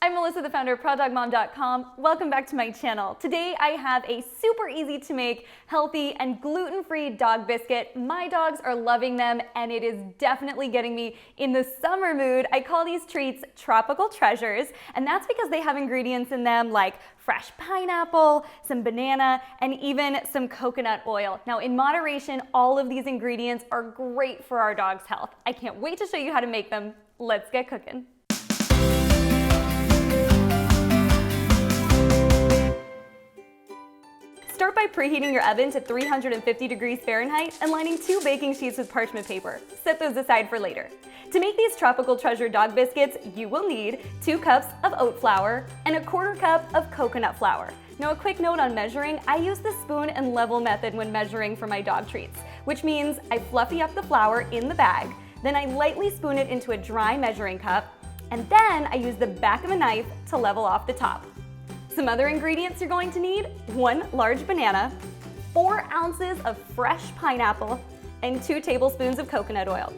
I'm Melissa, the founder of ProudDogMom.com. Welcome back to my channel. Today I have a super easy to make, healthy, and gluten-free dog biscuit. My dogs are loving them, and it is definitely getting me in the summer mood. I call these treats tropical treasures, and that's because they have ingredients in them like fresh pineapple, some banana, and even some coconut oil. Now, in moderation, all of these ingredients are great for our dog's health. I can't wait to show you how to make them. Let's get cooking. Start by preheating your oven to 350 degrees Fahrenheit and lining 2 baking sheets with parchment paper. Set those aside for later. To make these tropical treasure dog biscuits, you will need 2 cups of oat flour and a 1/4 cup of coconut flour. Now, a quick note on measuring, I use the spoon and level method when measuring for my dog treats, which means I fluffy up the flour in the bag, then I lightly spoon it into a dry measuring cup, and then I use the back of a knife to level off the top. Some other ingredients you're going to need: 1 large banana, 4 ounces of fresh pineapple, and 2 tablespoons of coconut oil.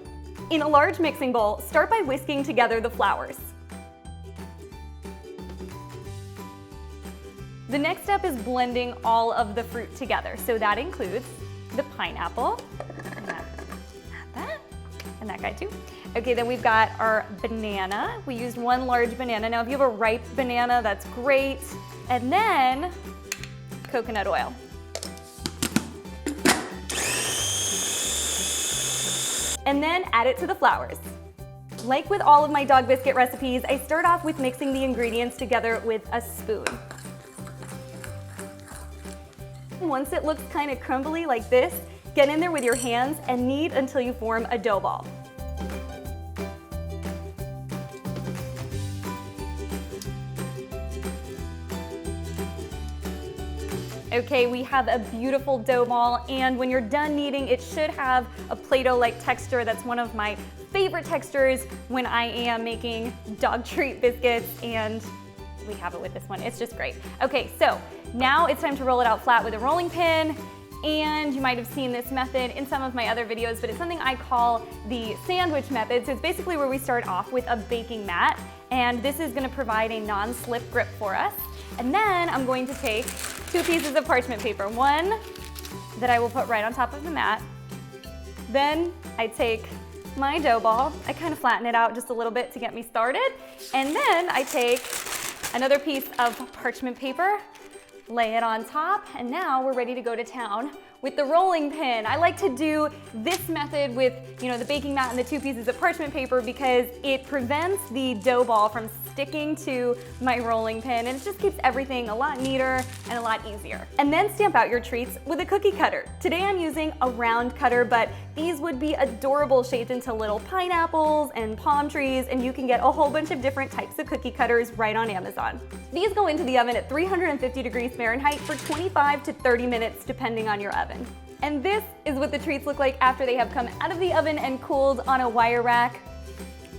In a large mixing bowl, start by whisking together the flours. The next step is blending all of the fruit together. So that includes the pineapple, and that guy too. Okay, then we've got our banana. We used 1 large banana. Now, if you have a ripe banana, that's great. And then coconut oil. And then add it to the flours. Like with all of my dog biscuit recipes, I start off with mixing the ingredients together with a spoon. Once it looks kind of crumbly like this, get in there with your hands and knead until you form a dough ball. Okay, we have a beautiful dough ball, and when you're done kneading, it should have a Play-Doh-like texture. That's one of my favorite textures when I am making dog treat biscuits, and we have it with this one. It's just great. Okay, so now it's time to roll it out flat with a rolling pin, and you might have seen this method in some of my other videos, but it's something I call the sandwich method. So it's basically where we start off with a baking mat, and this is gonna provide a non-slip grip for us. And then I'm going to take 2 pieces of parchment paper, one that I will put right on top of the mat. Then I take my dough ball, I kind of flatten it out just a little bit to get me started, and then I take another piece of parchment paper, lay it on top, and now we're ready to go to town with the rolling pin. I like to do this method with, the baking mat and the 2 pieces of parchment paper because it prevents the dough ball from sticking to my rolling pin, and it just keeps everything a lot neater and a lot easier. And then stamp out your treats with a cookie cutter. Today I'm using a round cutter, but these would be adorable shaped into little pineapples and palm trees, and you can get a whole bunch of different types of cookie cutters right on Amazon. These go into the oven at 350 degrees Fahrenheit for 25 to 30 minutes depending on your oven. And this is what the treats look like after they have come out of the oven and cooled on a wire rack.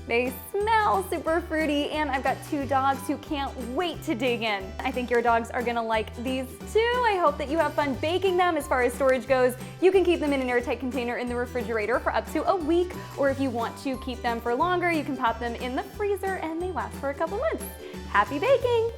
They smell super fruity, and I've got 2 dogs who can't wait to dig in. I think your dogs are gonna like these too. I hope that you have fun baking them. As far as storage goes, you can keep them in an airtight container in the refrigerator for up to a week, or if you want to keep them for longer, you can pop them in the freezer and they last for a couple months. Happy baking!